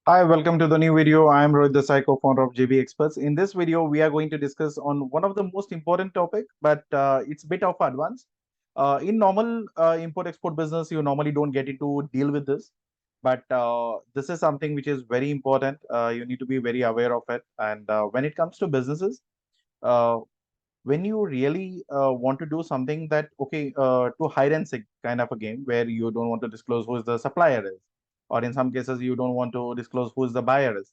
Hi, welcome to the new video. I am Rohit, the co-founder of JB Experts. In this video, we are going to discuss on one of the most important topic, but it's a bit of advanced. In normal import-export business, you normally don't get into deal with this, but this is something which is very important. You need to be very aware of it. And when it comes to businesses, uh, when you really want to do something that to hide and seek kind of a game where you don't want to disclose who is the supplier is, or in some cases you don't want to disclose who is the buyer is,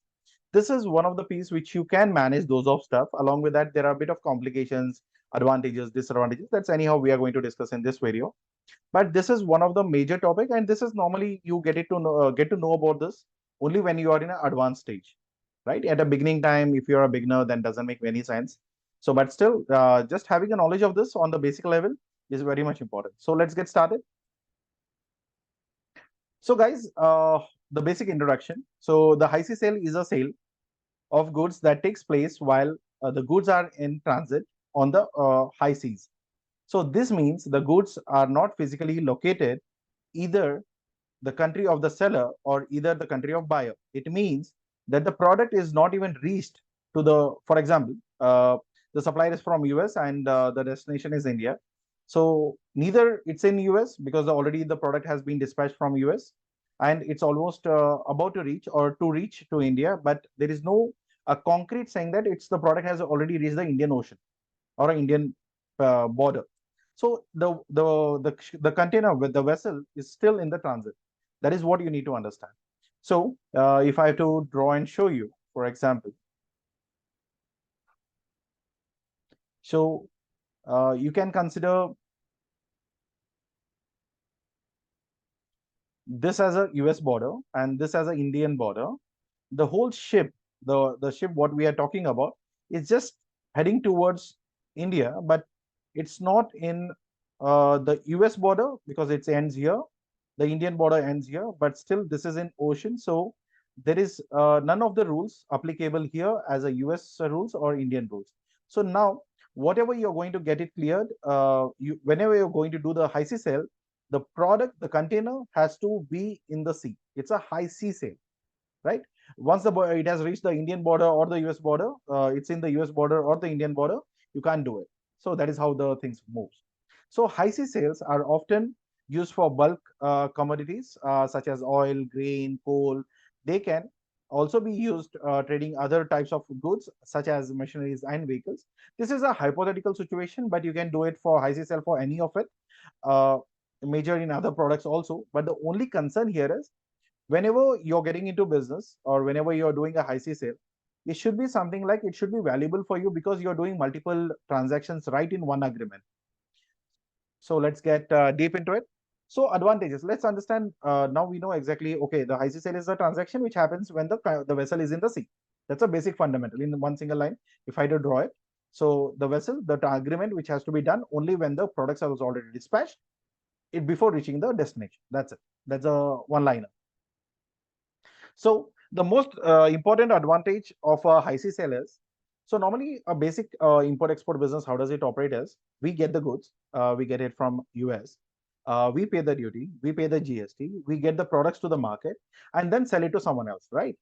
this is one of the piece which you can manage those of stuff. Along with that, there are a bit of complications, advantages, disadvantages. That's anyhow we are going to discuss in this video. But this is one of the major topic, and this is normally you get to know about this only when you are in an advanced stage, right? At a beginning time, if you're a beginner, then doesn't make any sense. So, but still, just having a knowledge of this on the basic level is very much important. So let's get started. So, guys, the basic introduction. So, the high sea sale is a sale of goods that takes place while the goods are in transit on the high seas. So, this means the goods are not physically located either the country of the seller or either the country of buyer. It means that the product is not even reached to the, for example, the supplier is from US and the destination is India. So neither it's in US because already the product has been dispatched from US and it's almost about to reach or to reach to India, but there is no a concrete saying that it's the product has already reached the Indian Ocean or an Indian border. So the container with the vessel is still in the transit. That is what you need to understand. So if I have to draw and show you, for example, so you can consider this as a US border and this as an Indian border. The whole ship, the ship what we are talking about, is just heading towards India, but it's not in the US border because it ends here. The Indian border ends here, but still this is in ocean. So there is none of the rules applicable here as a US rules or Indian rules. So now, whatever you're going to get it cleared, whenever you're going to do the high sea sale, the product, the container has to be in the sea. It's a high sea sale, right? Once it has reached the Indian border or the US border, it's in the US border or the Indian border, you can't do it. So that is how the things moves. So high sea sales are often used for bulk commodities such as oil, grain, coal. They can also be used trading other types of goods such as machineries and vehicles. This is a hypothetical situation, but you can do it for high sea sale for any of it. Uh, Major in other products also. But the only concern here is whenever you're getting into business or whenever you're doing a high sea sale, it should be something like it should be valuable for you because you're doing multiple transactions right in one agreement. So let's get deep into it. So advantages. Let's understand. Now we know exactly. Okay, the high sea sale is a transaction which happens when the vessel is in the sea. That's a basic fundamental in one single line. If I do draw it, so the vessel, the agreement which has to be done only when the products are already dispatched, it before reaching the destination. That's it. That's a one liner. So the most important advantage of a high sea sale is, so normally a basic import export business, how does it operate is we get the goods, we get it from US, we pay the duty, we pay the GST, we get the products to the market and then sell it to someone else, right?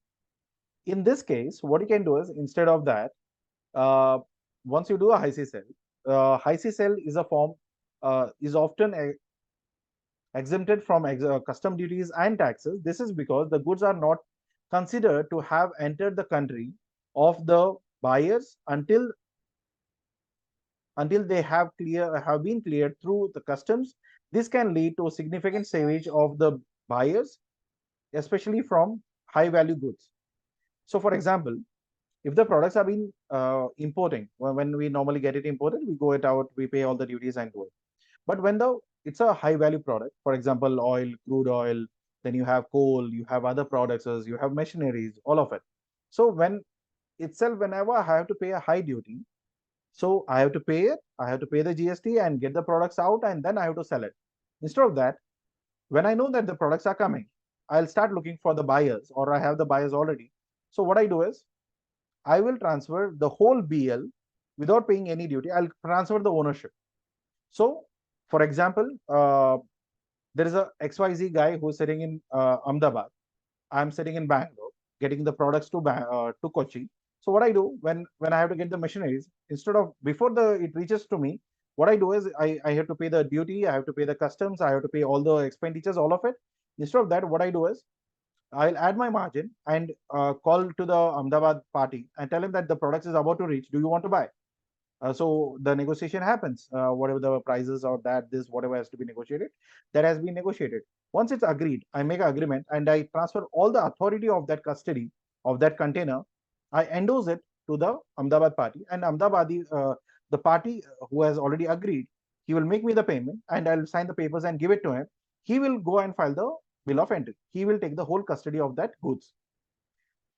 In this case, what you can do is instead of that, uh, once you do a high sea sale is a form, is often exempted from custom duties and taxes. This is because the goods are not considered to have entered the country of the buyers until they have been cleared through the customs. This can lead to significant savage of the buyers, especially from high value goods. So, for example, if the products have been importing, when we normally get it imported, we go it out, we pay all the duties and do it. But when the it's a high value product, for example, oil, crude oil, then you have coal, you have other products, you have machineries, all of it. So when itself, whenever I have to pay a high duty, so I have to pay it, I have to pay the GST and get the products out, and then I have to sell it. Instead of that, when I know that the products are coming, I'll start looking for the buyers, or I have the buyers already. So what I do is I will transfer the whole BL without paying any duty. I'll transfer the ownership. So, for example, there is a XYZ guy who's sitting in Ahmedabad. I'm sitting in Bangalore. getting the products to Kochi. So what I do when I have to get the machineries, instead of before the it reaches to me, what I do is I have to pay the duty, I have to pay the customs, I have to pay all the expenditures, all of it. Instead of that, what I do is I'll add my margin and call to the Ahmedabad party and tell him that the product is about to reach. Do you want to buy? So the negotiation happens. Whatever the prices or that this whatever has to be negotiated, that has been negotiated. Once it's agreed, I make an agreement and I transfer all the authority of that custody of that container. I endorse it to the Ahmedabad party, and Ahmedabadi, the party who has already agreed, he will make me the payment and I'll sign the papers and give it to him. He will go and file the bill of entry. He will take the whole custody of that goods.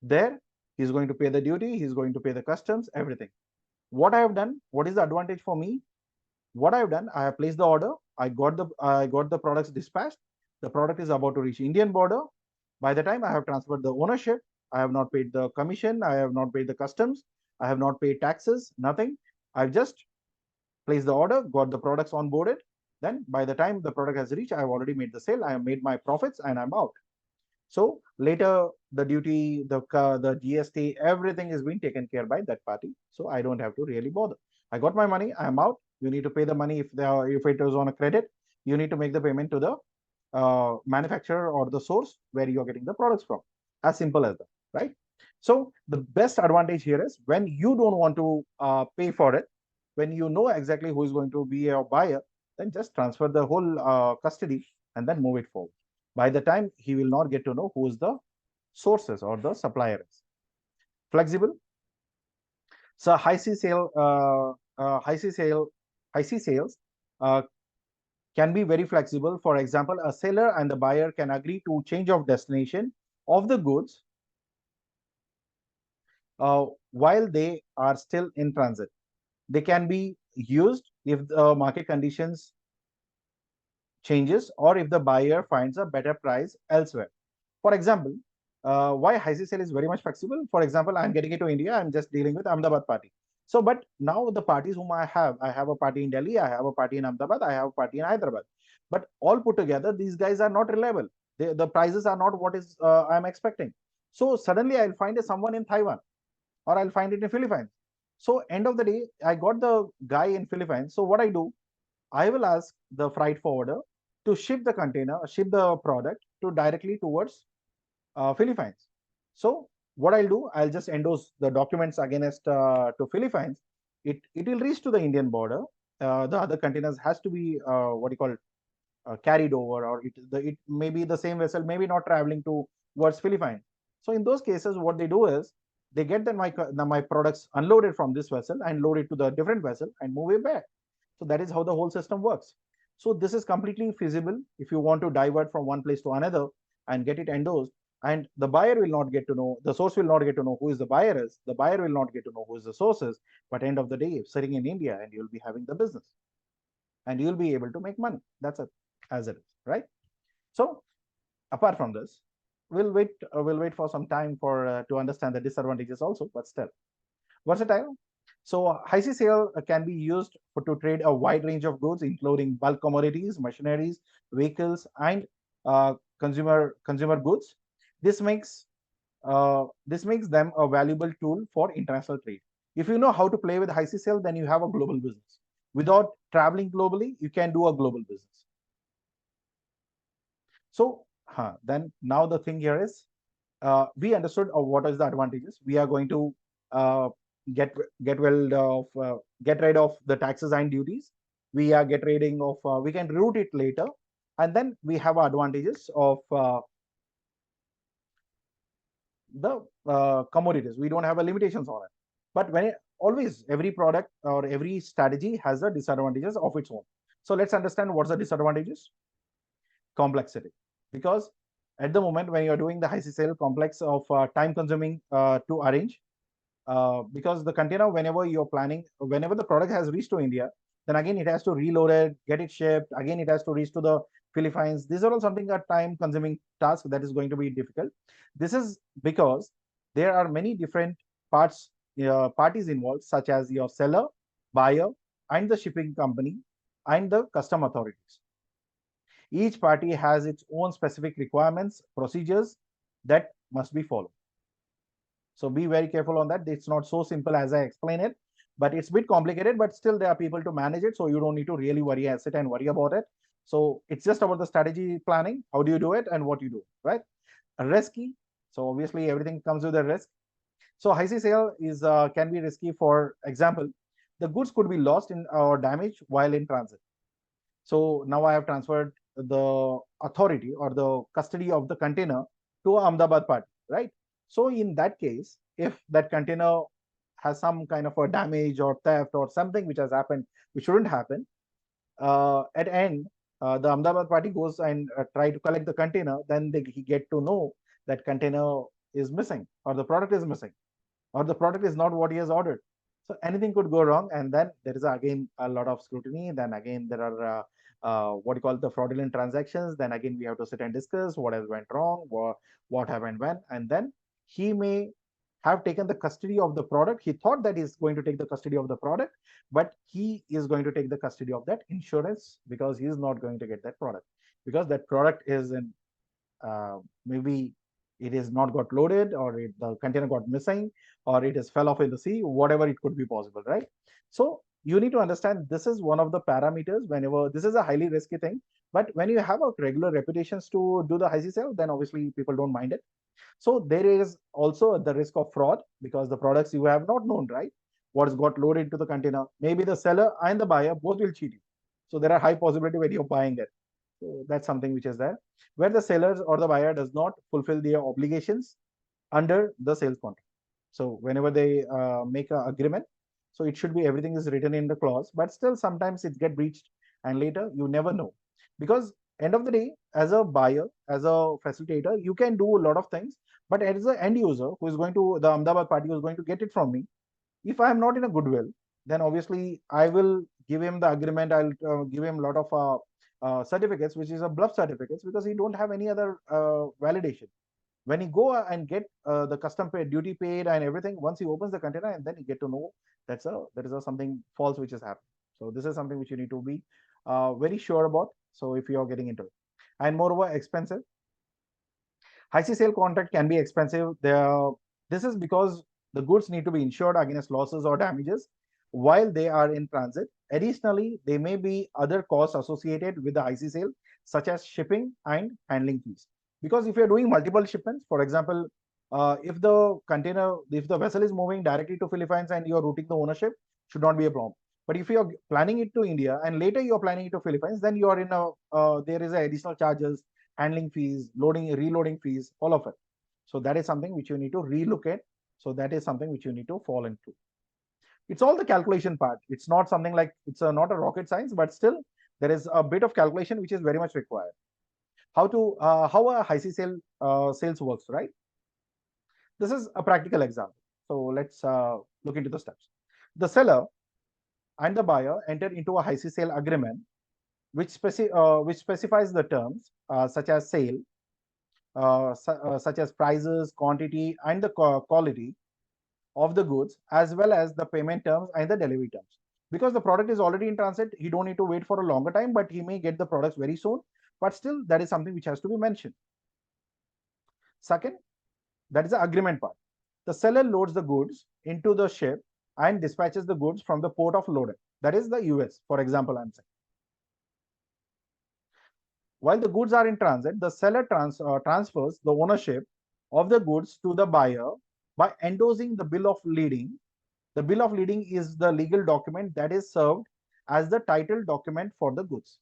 There, he's going to pay the duty, he's going to pay the customs, everything. What I have done, what is the advantage for me? What I have done, I have placed the order, I got the products dispatched. The product is about to reach Indian border. By the time I have transferred the ownership, I have not paid the commission, I have not paid the customs, I have not paid taxes, nothing. I've just placed the order, got the products onboarded. Then by the time the product has reached, I have already made the sale, I have made my profits, and I'm out. So later, the duty, the GST, everything is being taken care by that party. So I don't have to really bother. I got my money. I'm out. You need to pay the money if it is on a credit. You need to make the payment to the manufacturer or the source where you are getting the products from. As simple as that, right? So the best advantage here is when you don't want to pay for it, when you know exactly who is going to be your buyer, then just transfer the whole custody and then move it forward. By the time he will not get to know who is the sources or the supplier is. Flexible. So high C sales uh, can be very flexible. For example, a seller and the buyer can agree to change of destination of the goods while they are still in transit. They can be used if the market conditions changes or if the buyer finds a better price elsewhere. For example, why high sale is very much flexible. For example, I'm getting it to India. I'm just dealing with Ahmedabad party. So, but now the parties whom I have a party in Delhi, I have a party in Ahmedabad, I have a party in Hyderabad. But all put together, these guys are not reliable. The prices are not what is I'm expecting. So suddenly I'll find someone in Taiwan or I'll find it in Philippines. So end of the day, I got the guy in Philippines. So what I do, I will ask the freight forwarder to ship the container, ship the product to directly towards Philippines. So what I'll do, I'll just endorse the documents against to Philippines. It will reach to the Indian border. The other containers has to be what you call carried over, or it may be the same vessel, maybe not traveling towards Philippines. So in those cases, what they do is they get my products unloaded from this vessel and load it to the different vessel and move it back. So that is how the whole system works. So this is completely feasible if you want to divert from one place to another and get it endorsed. And the buyer will not get to know, the source will not get to know who is the buyer is. The buyer will not get to know who is the source is. But end of the day, sitting in India, and you'll be having the business, and you'll be able to make money. That's it, as it is, right? So apart from this, we'll wait for some time for to understand the disadvantages also, but still versatile. So high C sale can be used to trade a wide range of goods, including bulk commodities, machineries, vehicles, and consumer goods. This makes this makes them a valuable tool for international trade. If you know how to play with high C sale, then you have a global business. Without traveling globally, you can do a global business. So then now the thing here is we understood what is the advantages. We are going to uh, get get rid of get rid of the taxes and duties. We are get rid of we can route it later, and then we have advantages of the commodities. We don't have a limitations on it. But always every product or every strategy has the disadvantages of its own. So let's understand what's the disadvantages. Complexity, because at the moment when you're doing the high sale, complex of time consuming to arrange, because the container, whenever you're planning, whenever the product has reached to India, then again it has to reload it, get it shipped, again it has to reach to the Philippines. These are all something a time consuming task that is going to be difficult. This is because there are many different parties involved, such as your seller, buyer, and the shipping company, and the custom authorities. Each party has its own specific requirements, procedures that must be followed. So be very careful on that. It's not so simple as I explain it, but it's a bit complicated, but still there are people to manage it. So you don't need to really sit and worry about it. So it's just about the strategy planning. How do you do it and what you do, right? Risky. So obviously everything comes with a risk. So high sea sale is can be risky. For example, the goods could be lost in or damaged while in transit. So now I have transferred the authority or the custody of the container to Ahmedabad party, right? So in that case, if that container has some kind of a damage or theft or something which has happened, which shouldn't happen, at end, the Ahmedabad party goes and try to collect the container, then they get to know that container is missing or the product is missing or the product is not what he has ordered. So anything could go wrong, and then there is again a lot of scrutiny. Then again there are what you call the fraudulent transactions. Then again we have to sit and discuss what has went wrong, what happened when, and then he may have taken the custody of the product. He thought that he's going to take the custody of the product, but he is going to take the custody of that insurance because he is not going to get that product because that product is in maybe it is not got loaded or the container got missing or it is fell off in the sea, whatever it could be possible, right? So you need to understand this is one of the parameters whenever this is a highly risky thing. But when you have a regular reputations to do the high sea sale, then obviously people don't mind it. So there is also the risk of fraud because the products you have not known, right? What's got loaded into the container. Maybe the seller and the buyer both will cheat you. So there are high possibility when you're buying it. So that's something which is there, where the sellers or the buyer does not fulfill their obligations under the sales contract. So whenever they make an agreement, so it should be everything is written in the clause, but still sometimes it get breached, and later you never know, because end of the day, as a buyer, as a facilitator, you can do a lot of things, but as an end user who is going to the Ahmedabad party who is going to get it from me, if I am not in a goodwill, then obviously I will give him the agreement. I'll give him a lot of certificates, which is a bluff certificates, because he don't have any other validation. When he go and get the custom paid, duty paid, and everything, once he opens the container, and then you get to know there is a something false which is happening. So this is something which you need to be very sure about. So if you are getting into it, and moreover, expensive. High sea sale contract can be expensive. This is because the goods need to be insured against losses or damages while they are in transit. Additionally, there may be other costs associated with the high sea sale, such as shipping and handling fees. Because if you're doing multiple shipments, for example, if if the vessel is moving directly to Philippines and you're routing the ownership, should not be a problem. But if you're planning it to India and later you're planning it to Philippines, then you are in a there is a additional charges, handling fees, loading, reloading fees, all of it. So that is something which you need to relook at. So that is something which you need to fall into. It's all the calculation part. It's not something like not a rocket science, but still there is a bit of calculation which is very much required. How a high sea sales works, right? This is a practical example. So let's look into the steps. The seller and the buyer enter into a high sea sale agreement which specifies the terms such as sale, such as prices, quantity, and the quality of the goods, as well as the payment terms and the delivery terms. Because the product is already in transit, he don't need to wait for a longer time, but he may get the products very soon. But still, that is something which has to be mentioned. Second, that is the agreement part. The seller loads the goods into the ship and dispatches the goods from the port of loading. That is the US, for example, I'm saying. While the goods are in transit, the seller transfers the ownership of the goods to the buyer by endorsing the bill of lading. The bill of lading is the legal document that is served as the title document for the goods.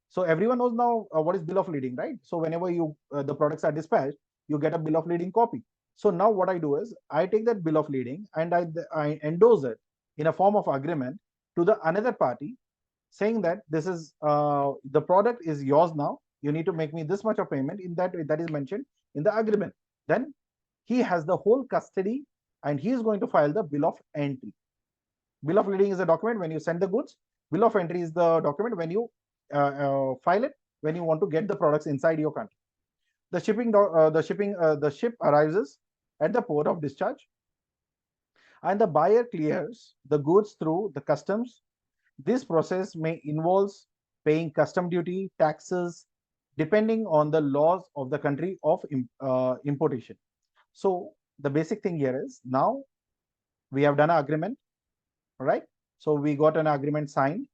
So everyone knows now what is bill of lading, right? So whenever the products are dispatched, you get a bill of lading copy. So now what I do is I take that bill of lading and I endorse it in a form of agreement to the another party, saying that this is the product is yours now. You need to make me this much of payment in that is mentioned in the agreement. Then he has the whole custody and he is going to file the bill of entry. Bill of lading is a document when you send the goods. Bill of entry is the document when you file it when you want to get the products inside your country. The ship arrives at the port of discharge, and the buyer clears the goods through the customs. This process may involve paying custom duty, taxes, depending on the laws of the country of importation. So the basic thing here is now we have done an agreement, right? So we got an agreement signed.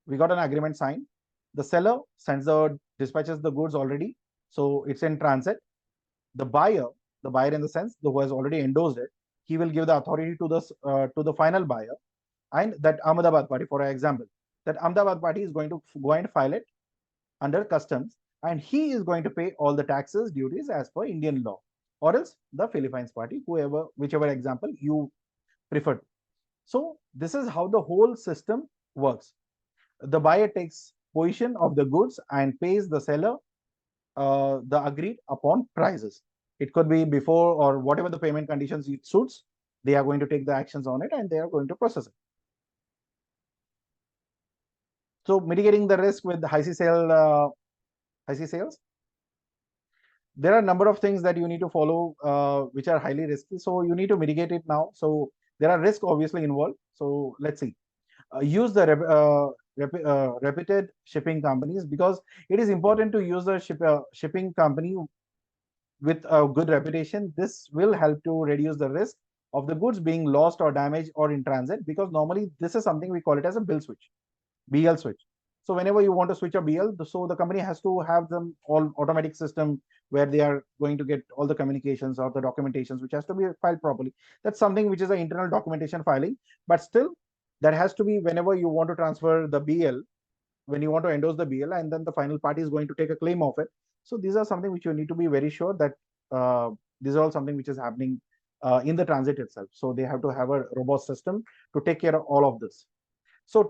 We got an agreement signed. The seller sends the dispatches the goods already, so it's in transit. The buyer, in the sense the who has already endorsed it, he will give the authority to the final buyer, and that Ahmedabad party, for example, that Ahmedabad party is going to go and file it under customs, and he is going to pay all the taxes, duties as per Indian law, or else the Philippines party, whoever, whichever example you prefer. So this is how the whole system works. The buyer takes position of the goods and pays the seller the agreed upon prices. It could be before or whatever the payment conditions it suits. They are going to take the actions on it and they are going to process it. So mitigating the risk with high C sales, there are a number of things that you need to follow which are highly risky. So you need to mitigate it now. So there are risks obviously involved. So let's see. Use the reputed shipping companies, because it is important to use a shipping company with a good reputation. This will help to reduce the risk of the goods being lost or damaged or in transit, because normally this is something we call it as a bill switch, BL switch. So whenever you want to switch a BL, so the company has to have them all automatic system where they are going to get all the communications or the documentations, which has to be filed properly. That's something which is an internal documentation filing, but still that has to be whenever you want to transfer the BL, when you want to endorse the BL, and then the final party is going to take a claim of it. So these are something which you need to be very sure that these are all something which is happening in the transit itself. So they have to have a robust system to take care of all of this. So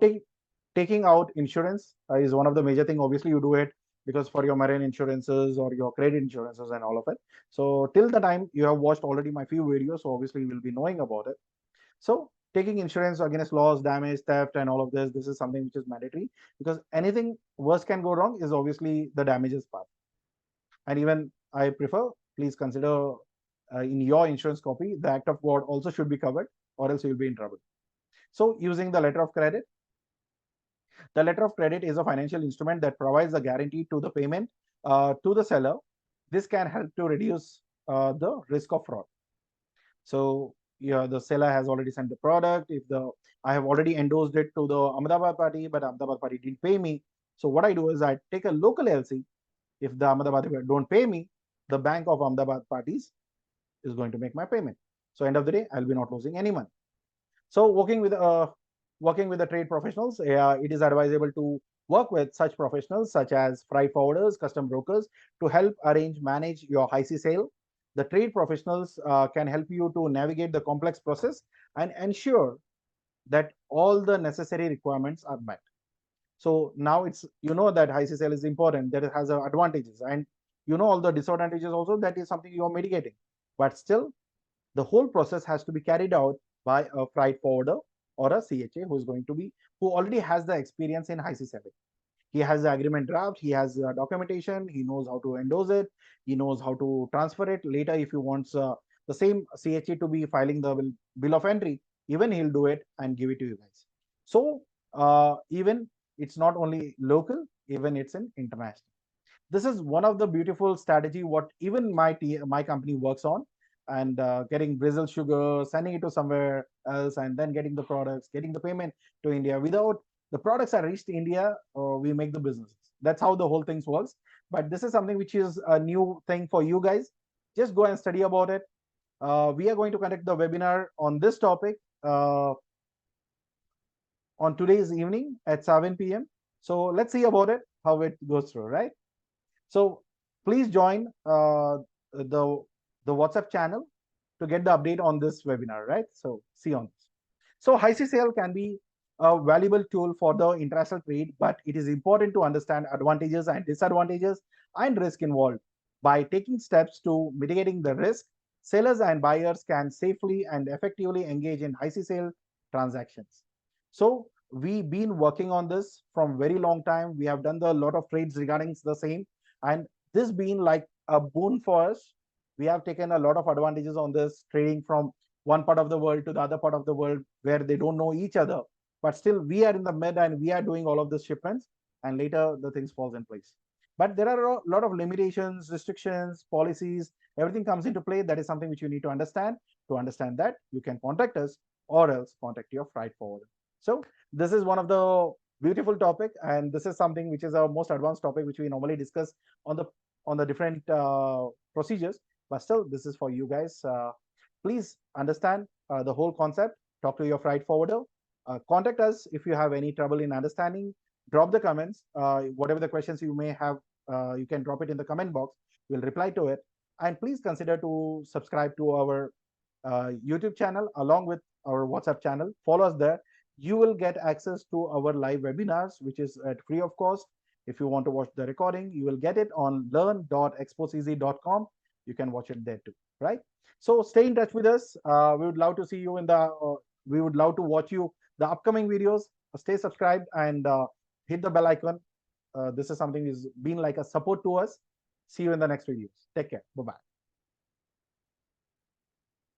taking out insurance is one of the major thing. Obviously, you do it because for your marine insurances or your credit insurances and all of it. So till the time you have watched already my few videos, so obviously you will be knowing about it. So taking insurance against loss, damage, theft, and all of this is something which is mandatory, because anything worse can go wrong is obviously the damages part. And even I prefer, please consider in your insurance copy, the act of God also should be covered, or else you will be in trouble. So using the letter of credit. The letter of credit is a financial instrument that provides a guarantee to the payment to the seller. This can help to reduce the risk of fraud. So yeah, the seller has already sent the product. If the I have already endorsed it to the Ahmedabad party, but Ahmedabad party didn't pay me. So what I do is I take a local LC. If the Ahmedabad party don't pay me, the bank of Ahmedabad parties is going to make my payment. So end of the day, I'll be not losing any money. So working with the trade professionals, it is advisable to work with such professionals such as freight forwarders, custom brokers to help manage your high sea sale. The trade professionals can help you to navigate the complex process and ensure that all the necessary requirements are met. So now it's, you know, that high sea sale is important, that it has advantages, and you know all the disadvantages also, that is something you are mitigating. But still, the whole process has to be carried out by a freight forwarder or a CHA who is going to be, who already has the experience in high sea selling. He has the agreement draft, he has documentation, he knows how to endorse it, he knows how to transfer it. Later, if he wants the same CHA to be filing the bill of entry, even he'll do it and give it to you guys. So even it's not only local, even it's in international. This is one of the beautiful strategy what even my company works on, and getting Brazil sugar, sending it to somewhere else, and then getting the products, getting the payment to India. Without the products are reached to India, we make the businesses. That's how the whole thing works. But this is something which is a new thing for you guys. Just go and study about it. We are going to conduct the webinar on this topic on today's evening at 7 p.m. So let's see about it, how it goes through, right? So please join the WhatsApp channel to get the update on this webinar, right? So see you on this. So high sea sale can be a valuable tool for the international trade, but it is important to understand advantages and disadvantages and risk involved. By taking steps to mitigating the risk, sellers and buyers can safely and effectively engage in high sea sale transactions. So we've been working on this from very long time. We have done a lot of trades regarding the same, and this being like a boon for us. We have taken a lot of advantages on this, trading from one part of the world to the other part of the world where they don't know each other, but still we are in the mid and we are doing all of the shipments, and later the things falls in place. But there are a lot of limitations, restrictions, policies, everything comes into play. That is something which you need to understand. To understand that, you can contact us or else contact your freight forwarder. So this is one of the beautiful topic, and this is something which is our most advanced topic which we normally discuss on the different procedures. But still, this is for you guys. Please understand the whole concept. Talk to your freight forwarder. Contact us if you have any trouble in understanding. Drop the comments. Whatever the questions you may have, you can drop it in the comment box. We'll reply to it. And please consider to subscribe to our YouTube channel along with our WhatsApp channel. Follow us there. You will get access to our live webinars, which is at free of cost. If you want to watch the recording, you will get it on learn.exposecz.com. You can watch it there too, right? So stay in touch with us. We would love to see you in the. We would love to watch you the upcoming videos. Stay subscribed and hit the bell icon. This is something is been like a support to us. See you in the next videos. Take care. Bye bye.